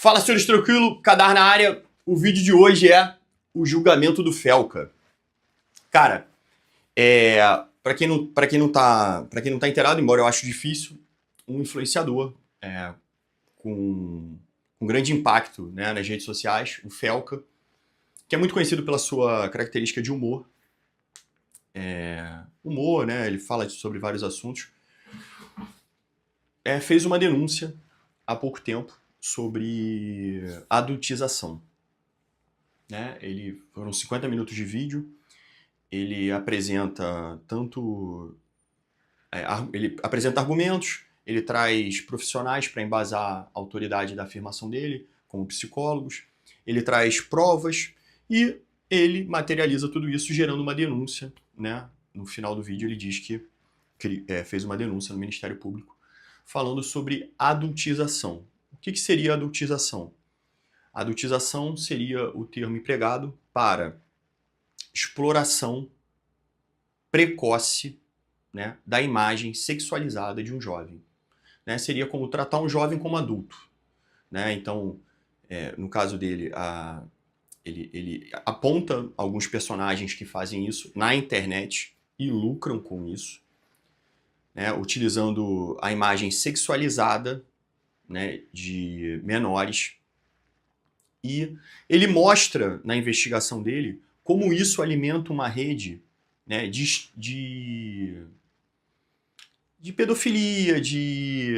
Fala, senhores, tranquilo? Kadar na área. O vídeo de hoje é o julgamento do Felca. Cara, para quem não tá inteirado, embora eu acho difícil, um influenciador com grande impacto, né, nas redes sociais, o Felca, que é muito conhecido pela sua característica de humor. Humor, né? Ele fala sobre vários assuntos. Fez uma denúncia há pouco tempo sobre adultização. Né? Foram 50 minutos de vídeo. Ele apresenta ele apresenta argumentos, ele traz profissionais para embasar a autoridade da afirmação dele, como psicólogos, ele traz provas e ele materializa tudo isso gerando uma denúncia. Né? No final do vídeo ele diz que fez uma denúncia no Ministério Público falando sobre adultização. O que seria adultização? Adultização seria o termo empregado para exploração precoce, né, da imagem sexualizada de um jovem. Né? Seria como tratar um jovem como adulto. Né? Então, no caso dele, ele aponta alguns personagens que fazem isso na internet e lucram com isso, né, utilizando a imagem sexualizada, né, de menores. E ele mostra na investigação dele como isso alimenta uma rede, né, de pedofilia, de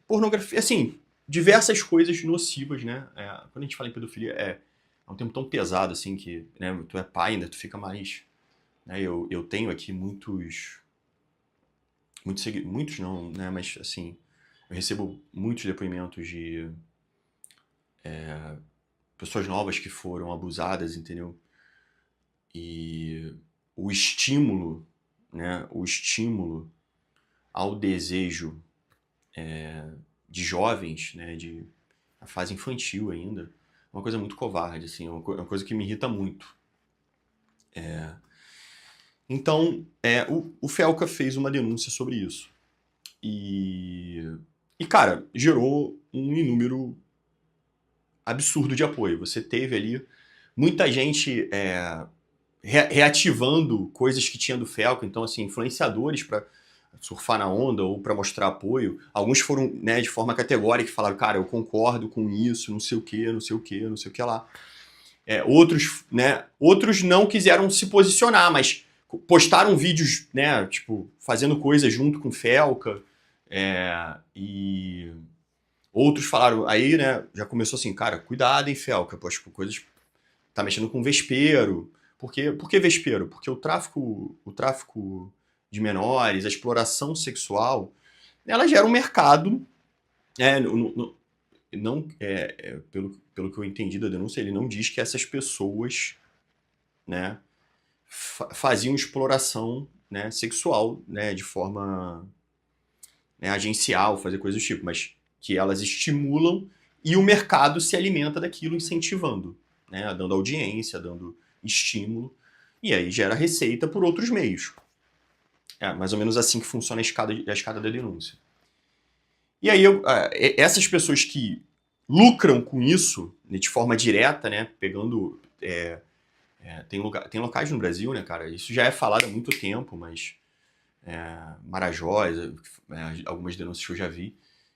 pornografia, assim, diversas coisas nocivas. Né? Quando a gente fala em pedofilia, é um termo tão pesado assim que, né, tu é pai ainda, tu fica mais... Né, eu tenho aqui muitos não, né, mas assim, eu recebo muitos depoimentos de pessoas novas que foram abusadas, entendeu? E o estímulo, né, ao desejo de jovens, né, de a fase infantil ainda, é uma coisa muito covarde, assim, é uma coisa que me irrita muito. Então, o Felca fez uma denúncia sobre isso. E cara, gerou um número absurdo de apoio. Você teve ali muita gente reativando coisas que tinha do Felca, então, assim, influenciadores para surfar na onda ou para mostrar apoio. Alguns foram, né, de forma categórica, falaram, cara, eu concordo com isso, não sei o que, não sei o que, não sei o que lá. Outros não quiseram se posicionar, mas postaram vídeos, né, tipo, fazendo coisas junto com o Felca, e outros falaram, aí, né, já começou assim, cara, cuidado, hein, Felca, pô, tipo, coisas, tá mexendo com vespeiro. Por que vespeiro? Porque o tráfico de menores, a exploração sexual, ela gera um mercado, pelo que eu entendi da denúncia, ele não diz que essas pessoas, né, faziam exploração, né, sexual, né, de forma, né, agencial, fazer coisas do tipo, mas que elas estimulam e o mercado se alimenta daquilo, incentivando, né, dando audiência, dando estímulo, e aí gera receita por outros meios. É mais ou menos assim que funciona a escada da denúncia. E aí essas pessoas que lucram com isso, né, de forma direta, né, pegando... tem locais no Brasil, né, cara, isso já é falado há muito tempo, mas Marajós, algumas denúncias que eu já vi,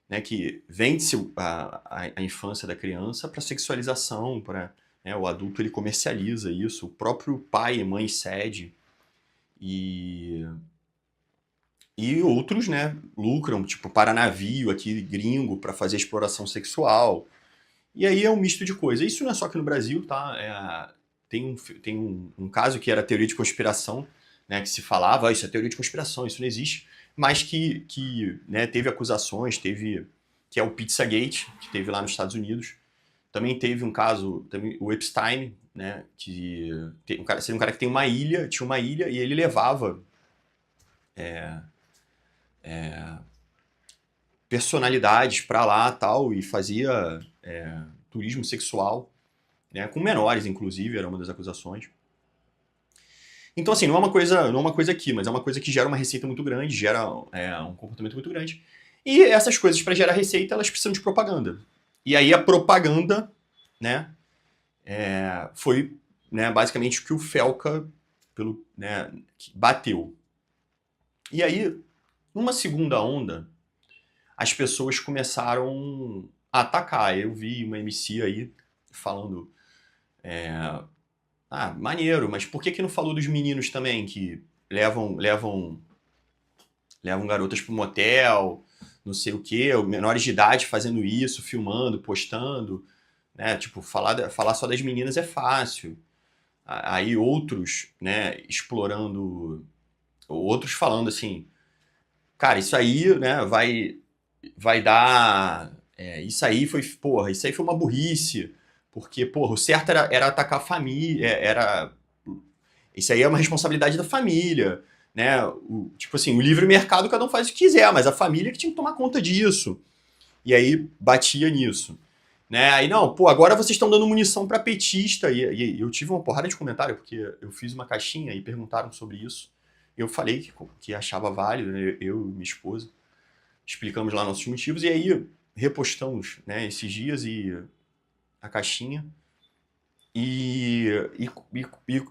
né, que vende-se a infância da criança para sexualização, para, né, o adulto ele comercializa isso, o próprio pai e mãe cede, e outros, né, lucram, tipo, para navio aqui, gringo, para fazer exploração sexual. E aí é um misto de coisa. Isso não é só aqui no Brasil, tá? Tem um caso que era teoria de conspiração, né, que se falava, isso é teoria de conspiração, isso não existe, mas que né, teve acusações, que é o Pizzagate, que teve lá nos Estados Unidos. Também teve um caso, o Epstein, né, que seria um cara que tinha uma ilha, e ele levava personalidades para lá tal, e fazia turismo sexual, né, com menores, inclusive, era uma das acusações. Então, assim, não é uma coisa aqui, mas é uma coisa que gera uma receita muito grande, gera um comportamento muito grande. E essas coisas, para gerar receita, elas precisam de propaganda. E aí a propaganda, né, foi, né, basicamente o que o Felca bateu. E aí, numa segunda onda, as pessoas começaram a atacar. Eu vi uma MC aí falando, maneiro, mas por que não falou dos meninos também que levam garotas pro motel, não sei o quê, menores de idade fazendo isso, filmando, postando, né? Tipo, falar só das meninas é fácil. Aí outros, né, explorando, outros falando assim, cara, isso aí, né, vai dar, isso aí foi, porra, isso aí foi uma burrice, porque, porra, o certo era atacar a família, isso aí é uma responsabilidade da família, né? Tipo assim, o livre mercado cada um faz o que quiser, mas a família que tinha que tomar conta disso. E aí batia nisso. Né? Aí não, pô, agora vocês estão dando munição para petista. E eu tive uma porrada de comentário, porque eu fiz uma caixinha e perguntaram sobre isso. Eu falei que achava válido, né? Eu e minha esposa. Explicamos lá nossos motivos e aí repostamos, né, esses dias e a caixinha. E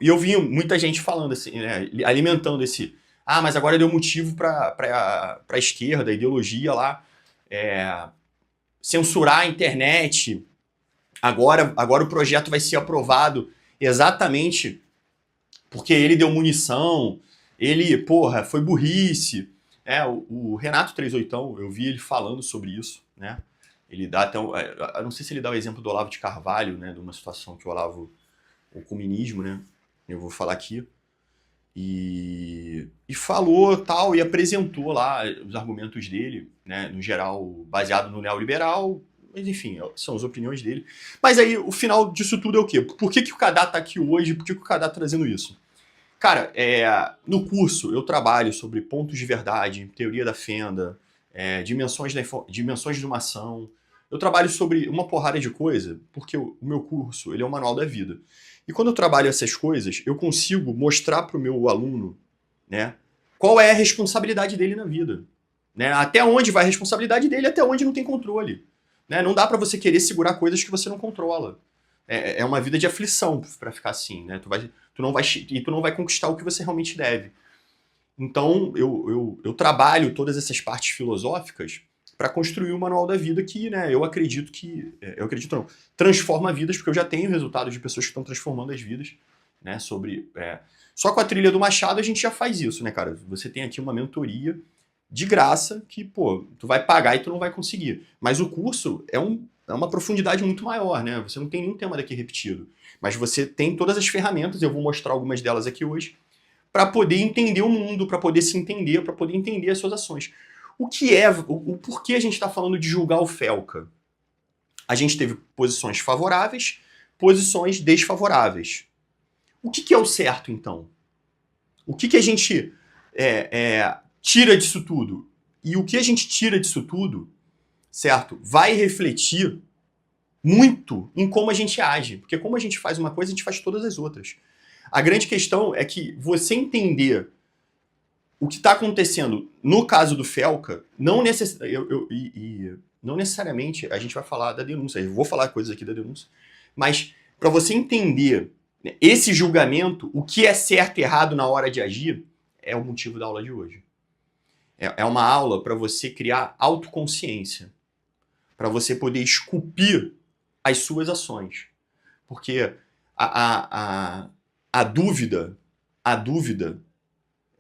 eu vi muita gente falando assim, né, alimentando esse. Ah, mas agora deu motivo para a esquerda, a ideologia lá, censurar a internet. Agora o projeto vai ser aprovado exatamente porque ele deu munição, ele, porra, foi burrice. O Renato 38, eu vi ele falando sobre isso, né? Ele dá até eu não sei se ele dá o exemplo do Olavo de Carvalho, né, de uma situação que o comunismo, né? Eu vou falar aqui. E falou tal, e apresentou lá os argumentos dele, né, no geral, baseado no neoliberal, mas enfim, são as opiniões dele. Mas aí, o final disso tudo é o quê? Por que o Kadar tá aqui hoje? Por que o Kadar tá trazendo isso? Cara, no curso eu trabalho sobre pontos de verdade, teoria da fenda, dimensões de uma ação. Eu trabalho sobre uma porrada de coisa, porque o meu curso ele é um manual da vida. E quando eu trabalho essas coisas, eu consigo mostrar para o meu aluno, né, qual é a responsabilidade dele na vida. Né? Até onde vai a responsabilidade dele, até onde não tem controle. Né? Não dá para você querer segurar coisas que você não controla. É uma vida de aflição para ficar assim. Né? Tu não vai conquistar o que você realmente deve. Então, eu trabalho todas essas partes filosóficas para construir o manual da vida que, né, eu acredito não, transforma vidas, porque eu já tenho resultados de pessoas que estão transformando as vidas, né, só com a trilha do Machado a gente já faz isso, né, cara? Você tem aqui uma mentoria de graça que, pô, tu vai pagar e tu não vai conseguir. Mas o curso é uma profundidade muito maior, né? Você não tem nenhum tema daqui repetido. Mas você tem todas as ferramentas, eu vou mostrar algumas delas aqui hoje, para poder entender o mundo, para poder se entender, para poder entender as suas ações. O porquê a gente está falando de julgar o Felca? A gente teve posições favoráveis, posições desfavoráveis. O que é o certo, então? O que a gente tira disso tudo? E o que a gente tira disso tudo, certo, vai refletir muito em como a gente age. Porque como a gente faz uma coisa, a gente faz todas as outras. A grande questão é que você entender o que está acontecendo no caso do Felca, não necessariamente a gente vai falar da denúncia, eu vou falar coisas aqui da denúncia, mas para você entender, né, esse julgamento, o que é certo e errado na hora de agir, é o motivo da aula de hoje. É uma aula para você criar autoconsciência, para você poder esculpir as suas ações. Porque a dúvida a dúvida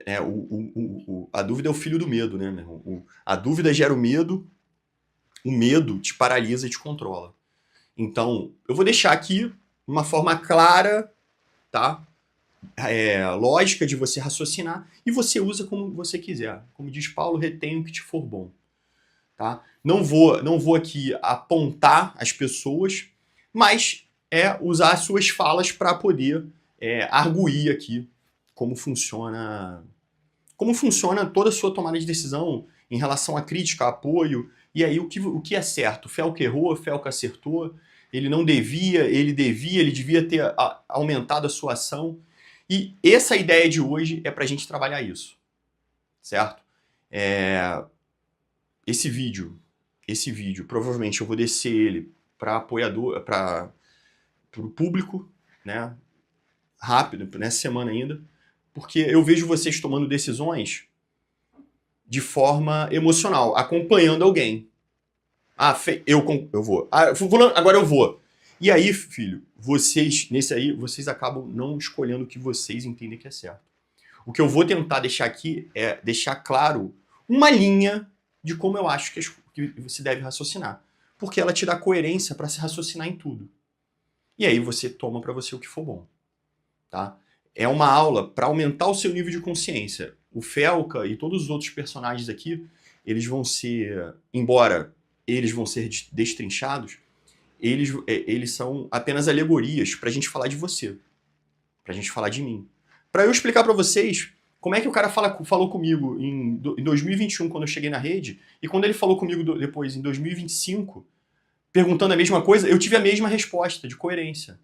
é o filho do medo, né, meu irmão? A dúvida gera o medo te paralisa e te controla. Então, eu vou deixar aqui uma forma clara, tá? Lógica de você raciocinar e você usa como você quiser. Como diz Paulo, retém o que te for bom. Tá? Não vou aqui apontar as pessoas, mas usar as suas falas para poder arguir aqui como funciona toda a sua tomada de decisão em relação à crítica, apoio, e aí o que é certo? Felca errou, Felca acertou, ele não devia, ele devia ter aumentado a sua ação. E essa ideia de hoje é para a gente trabalhar isso, certo? Esse vídeo, provavelmente eu vou descer ele para apoiador, para o público, né? Rápido, nessa semana ainda, porque eu vejo vocês tomando decisões de forma emocional, acompanhando alguém. Ah, eu vou. Ah, agora eu vou. E aí, filho, nesse aí, vocês acabam não escolhendo o que vocês entendem que é certo. O que eu vou tentar deixar aqui é deixar claro uma linha de como eu acho que você deve raciocinar. Porque ela te dá coerência para se raciocinar em tudo. E aí você toma para você o que for bom. Tá? É uma aula para aumentar o seu nível de consciência. O Felca e todos os outros personagens aqui, eles vão ser, embora eles vão ser destrinchados, eles são apenas alegorias para a gente falar de você, para a gente falar de mim. Para eu explicar para vocês como é que o cara falou comigo em 2021, quando eu cheguei na rede, e quando ele falou comigo depois, em 2025, perguntando a mesma coisa, eu tive a mesma resposta, de coerência.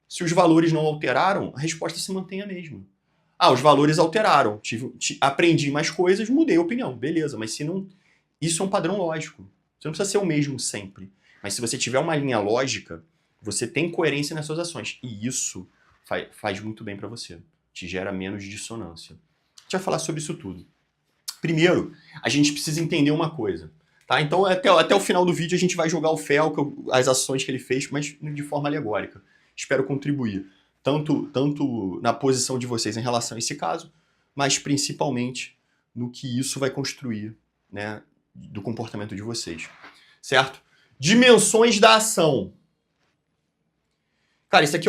Se os valores não alteraram, a resposta se mantém a mesma. Ah, os valores alteraram, aprendi mais coisas, mudei a opinião, beleza, mas se não... Isso é um padrão lógico. Você não precisa ser o mesmo sempre. Mas se você tiver uma linha lógica, você tem coerência nas suas ações. E isso faz muito bem para você. Te gera menos dissonância. A gente vai falar sobre isso tudo. Primeiro, a gente precisa entender uma coisa. Tá? Então, até o final do vídeo, a gente vai jogar o Felca, as ações que ele fez, mas de forma alegórica. Espero contribuir, tanto na posição de vocês em relação a esse caso, mas principalmente no que isso vai construir, né, do comportamento de vocês. Certo? Dimensões da ação. Cara, isso aqui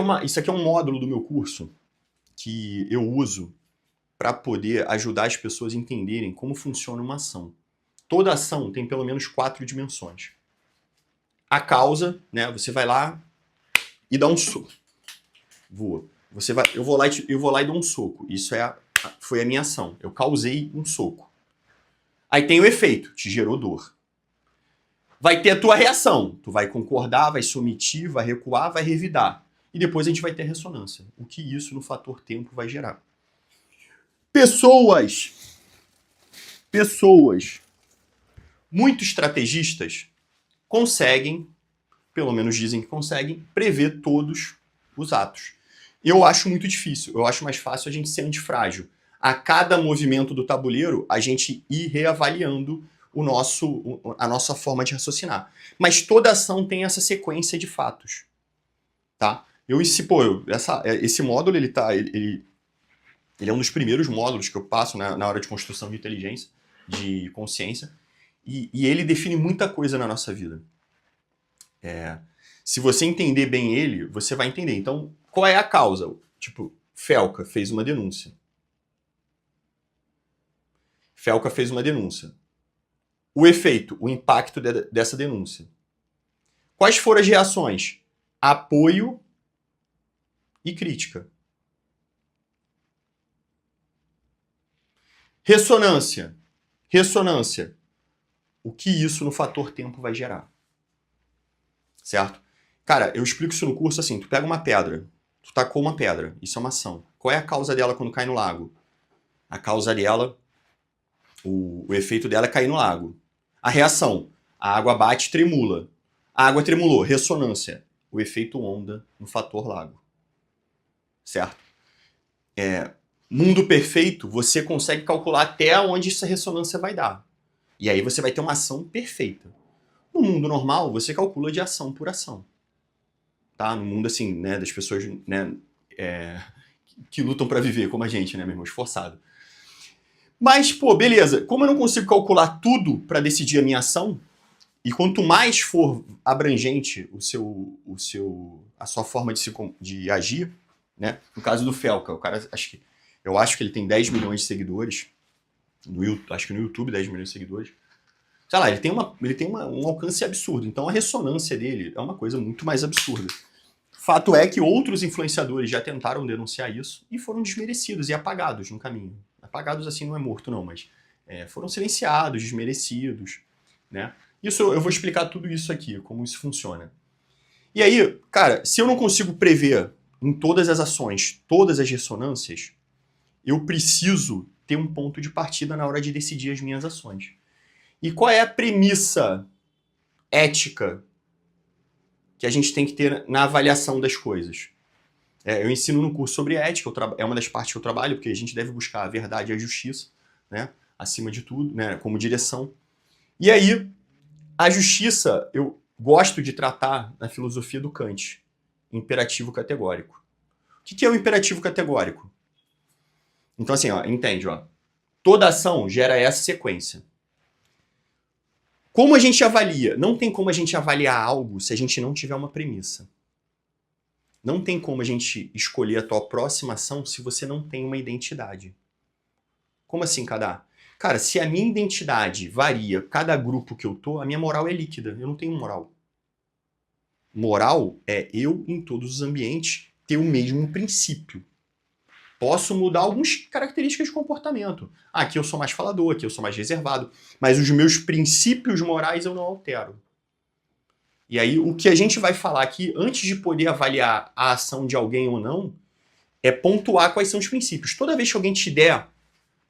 é um módulo do meu curso que eu uso para poder ajudar as pessoas a entenderem como funciona uma ação. Toda ação tem pelo menos 4 dimensões. A causa, né? Você vai lá e dá um soco. Eu vou lá e dou um soco. Isso foi a minha ação. Eu causei um soco. Aí tem o efeito, te gerou dor. Vai ter a tua reação. Tu vai concordar, vai se omitir, vai recuar, vai revidar. E depois a gente vai ter ressonância. O que isso no fator tempo vai gerar. Pessoas muito estrategistas conseguem, pelo menos dizem que conseguem, prever todos os atos. Eu acho muito difícil. Eu acho mais fácil a gente ser antifrágil. A cada movimento do tabuleiro, a gente ir reavaliando a nossa forma de raciocinar. Mas toda ação tem essa sequência de fatos. Tá? Esse módulo, ele é um dos primeiros módulos que eu passo na hora de construção de inteligência, de consciência, e ele define muita coisa na nossa vida. Se você entender bem ele, você vai entender. Então, qual é a causa? Tipo, Felca fez uma denúncia. O efeito, o impacto dessa denúncia. Quais foram as reações? Apoio e crítica. Ressonância. O que isso no fator tempo vai gerar? Certo? Cara, eu explico isso no curso assim, tu pega uma pedra, tu tacou uma pedra, isso é uma ação. Qual é a causa dela quando cai no lago? A causa dela, o efeito dela é cair no lago. A reação, a água bate e tremula. A água tremulou, ressonância. O efeito onda no fator lago. Certo? Mundo perfeito, você consegue calcular até onde essa ressonância vai dar. E aí você vai ter uma ação perfeita. No mundo normal, você calcula de ação por ação. Tá? No mundo assim, né, das pessoas, né, que lutam para viver, como a gente, né, meu irmão, esforçado. Mas, pô, beleza. Como eu não consigo calcular tudo para decidir a minha ação, e quanto mais for abrangente a sua forma de agir, né? No caso do Felca, o cara, eu acho que ele tem 10 milhões de seguidores, acho que no YouTube 10 milhões de seguidores. Sei lá, ele tem um alcance absurdo, então a ressonância dele é uma coisa muito mais absurda. Fato é que outros influenciadores já tentaram denunciar isso e foram desmerecidos e apagados no caminho. Apagados assim não é morto não, mas foram silenciados, desmerecidos, né? Eu vou explicar tudo isso aqui, como isso funciona. E aí, cara, se eu não consigo prever em todas as ações, todas as ressonâncias, eu preciso ter um ponto de partida na hora de decidir as minhas ações. E qual é a premissa ética que a gente tem que ter na avaliação das coisas. Eu ensino no curso sobre ética, é uma das partes que eu trabalho, porque a gente deve buscar a verdade e a justiça, né, acima de tudo, né, como direção. E aí, a justiça, eu gosto de tratar na filosofia do Kant, imperativo categórico. O que é o imperativo categórico? Então assim, ó, entende, ó, toda ação gera essa sequência. Como a gente avalia? Não tem como a gente avaliar algo se a gente não tiver uma premissa. Não tem como a gente escolher a tua próxima ação se você não tem uma identidade. Como assim, Kadá? Cara, se a minha identidade varia cada grupo que eu tô, a minha moral é líquida. Eu não tenho moral. Moral é eu, em todos os ambientes, ter o mesmo princípio. Posso mudar algumas características de comportamento. Aqui eu sou mais falador, aqui eu sou mais reservado. Mas os meus princípios morais eu não altero. E aí, o que a gente vai falar aqui, antes de poder avaliar a ação de alguém ou não, é pontuar quais são os princípios. Toda vez que alguém te der,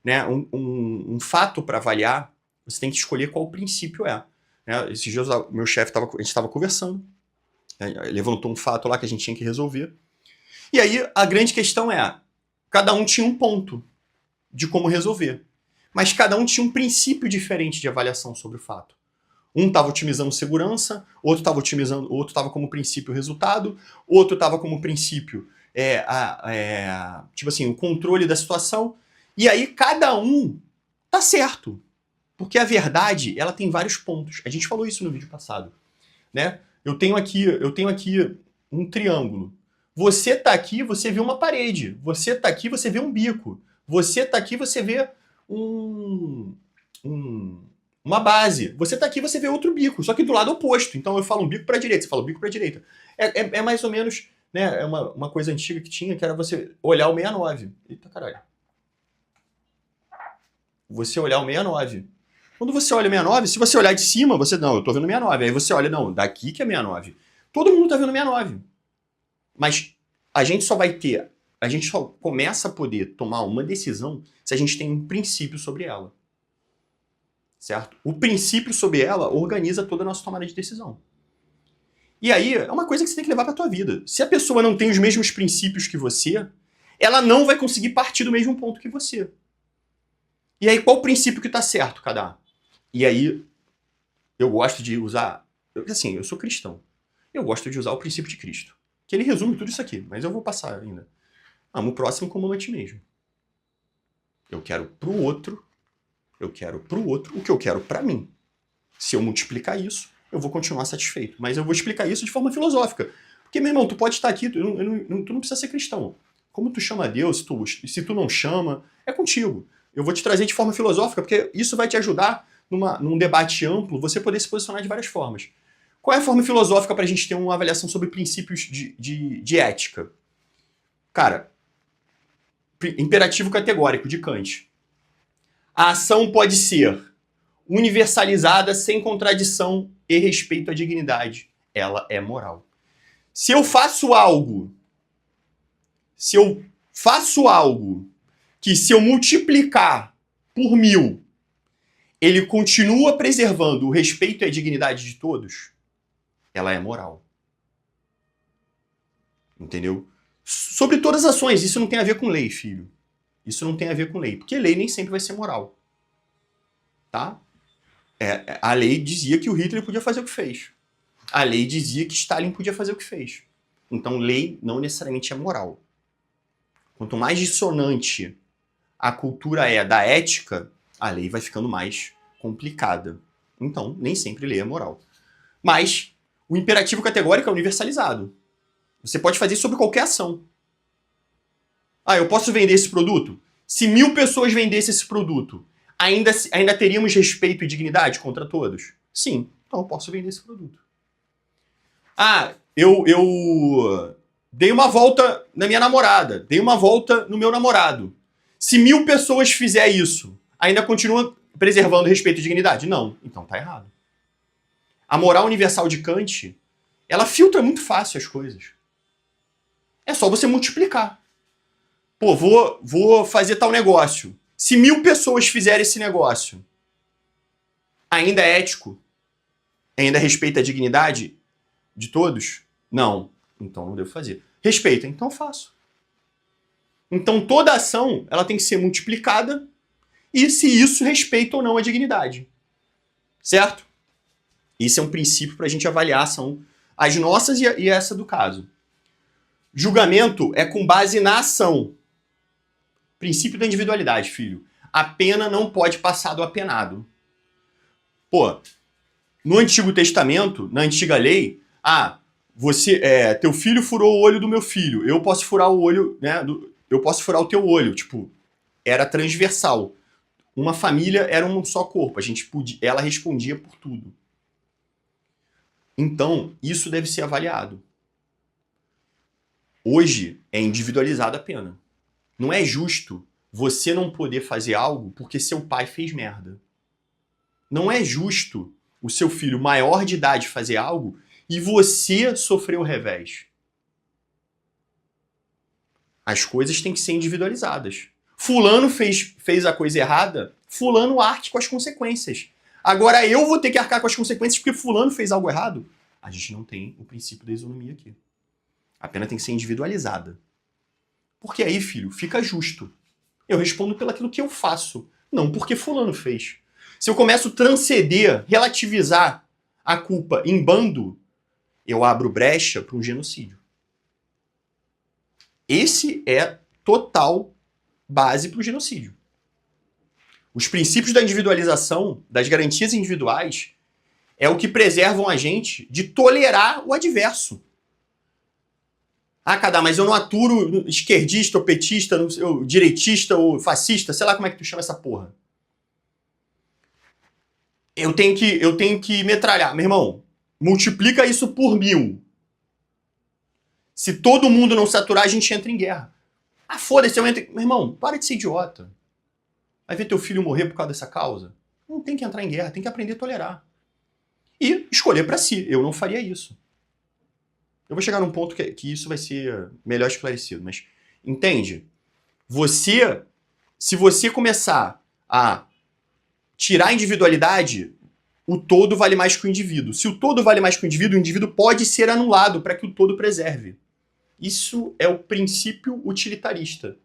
né, um fato para avaliar, você tem que escolher qual o princípio é. Né? Esses dias, meu chefe, a gente estava conversando, né, ele levantou um fato lá que a gente tinha que resolver. E aí, a grande questão é, cada um tinha um ponto de como resolver. Mas cada um tinha um princípio diferente de avaliação sobre o fato. Um estava otimizando segurança, outro estava como princípio resultado, outro estava como princípio tipo assim, o controle da situação. E aí cada um tá certo. Porque a verdade, ela tem vários pontos. A gente falou isso no vídeo passado, né? Eu tenho aqui um triângulo. Você tá aqui, você vê uma parede. Você tá aqui, você vê um bico. Você tá aqui, você vê uma base. Você tá aqui, você vê outro bico, só que do lado oposto. Então eu falo um bico para a direita, você fala um bico para a direita. É mais ou menos, né, é uma coisa antiga que tinha, que era você olhar o 69. Eita caralho. Você olhar o 69. Quando você olha o 69, se você olhar de cima, você, não, eu tô vendo o 69. Aí você olha, não, daqui que é 69. Todo mundo tá vendo o 69. Mas a gente só começa a poder tomar uma decisão se a gente tem um princípio sobre ela. Certo? O princípio sobre ela organiza toda a nossa tomada de decisão. E aí, é uma coisa que você tem que levar para a tua vida. Se a pessoa não tem os mesmos princípios que você, ela não vai conseguir partir do mesmo ponto que você. E aí, qual o princípio que está certo, Kadá? E aí, eu gosto de usar... Assim, eu sou cristão. Eu gosto de usar o princípio de Cristo. Que ele resume tudo isso aqui, mas eu vou passar ainda. Ama o próximo como a ti mesmo. Eu quero pro outro o que eu quero para mim. Se eu multiplicar isso, eu vou continuar satisfeito. Mas eu vou explicar isso de forma filosófica. Porque, meu irmão, tu pode estar aqui, tu não precisa ser cristão. Como tu chama a Deus, se tu não chama, é contigo. Eu vou te trazer de forma filosófica, porque isso vai te ajudar num debate amplo, você poder se posicionar de várias formas. Qual é a forma filosófica para a gente ter uma avaliação sobre princípios de ética? Cara, imperativo categórico de Kant. A ação pode ser universalizada sem contradição e respeito à dignidade. Ela é moral. Se eu faço algo que se eu multiplicar por 1000, ele continua preservando o respeito e a dignidade de todos, ela é moral. Entendeu? Sobre todas as ações, isso não tem a ver com lei, filho. Isso não tem a ver com lei, porque lei nem sempre vai ser moral. Tá? A lei dizia que o Hitler podia fazer o que fez. A lei dizia que Stalin podia fazer o que fez. Então, lei não necessariamente é moral. Quanto mais dissonante a cultura é da ética, a lei vai ficando mais complicada. Então, nem sempre lei é moral. Mas o imperativo categórico é universalizado. Você pode fazer sobre qualquer ação. Eu posso vender esse produto? Se 1000 pessoas vendessem esse produto, ainda teríamos respeito e dignidade contra todos? Sim, então eu posso vender esse produto. Eu dei uma volta na minha namorada, dei uma volta no meu namorado. Se 1000 pessoas fizer isso, ainda continua preservando respeito e dignidade? Não, então tá errado. A moral universal de Kant, ela filtra muito fácil as coisas. É só você multiplicar. Pô, vou fazer tal negócio. Se 1000 pessoas fizerem esse negócio, ainda é ético? Ainda respeita a dignidade de todos? Não, então não devo fazer. Respeita, então faço. Então toda ação ela tem que ser multiplicada e se isso respeita ou não a dignidade. Certo? Esse é um princípio para a gente avaliar a ação, as nossas e essa do caso. Julgamento é com base na ação. Princípio da individualidade, filho. A pena não pode passar do apenado. Pô, no Antigo Testamento, na antiga lei, teu filho furou o olho do meu filho, eu posso furar o olho, né? Eu posso furar o teu olho. Tipo, era transversal. Uma família era um só corpo. Ela respondia por tudo. Então, isso deve ser avaliado. Hoje é individualizada a pena. Não é justo você não poder fazer algo porque seu pai fez merda. Não é justo o seu filho maior de idade fazer algo e você sofrer o revés. As coisas têm que ser individualizadas. Fulano fez a coisa errada, fulano arque com as consequências. Agora eu vou ter que arcar com as consequências porque fulano fez algo errado? A gente não tem o princípio da isonomia aqui. A pena tem que ser individualizada. Porque aí, filho, fica justo. Eu respondo pelo aquilo que eu faço, não porque fulano fez. Se eu começo a transcender, relativizar a culpa em bando, eu abro brecha para um genocídio. Esse é total base para o genocídio. Os princípios da individualização, das garantias individuais, é o que preservam a gente de tolerar o adverso. Cadá, mas eu não aturo esquerdista ou petista, ou direitista ou fascista, sei lá como é que tu chama essa porra. Eu tenho que metralhar. Meu irmão, multiplica isso por 1000. Se todo mundo não se aturar, a gente entra em guerra. Foda-se, eu entro... Meu irmão, para de ser idiota. Vai ver teu filho morrer por causa dessa causa? Não tem que entrar em guerra, tem que aprender a tolerar. E escolher pra si. Eu não faria isso. Eu vou chegar num ponto que isso vai ser melhor esclarecido, mas entende? Se você começar a tirar a individualidade, o todo vale mais que o indivíduo. Se o todo vale mais que o indivíduo pode ser anulado para que o todo preserve. Isso é o princípio utilitarista.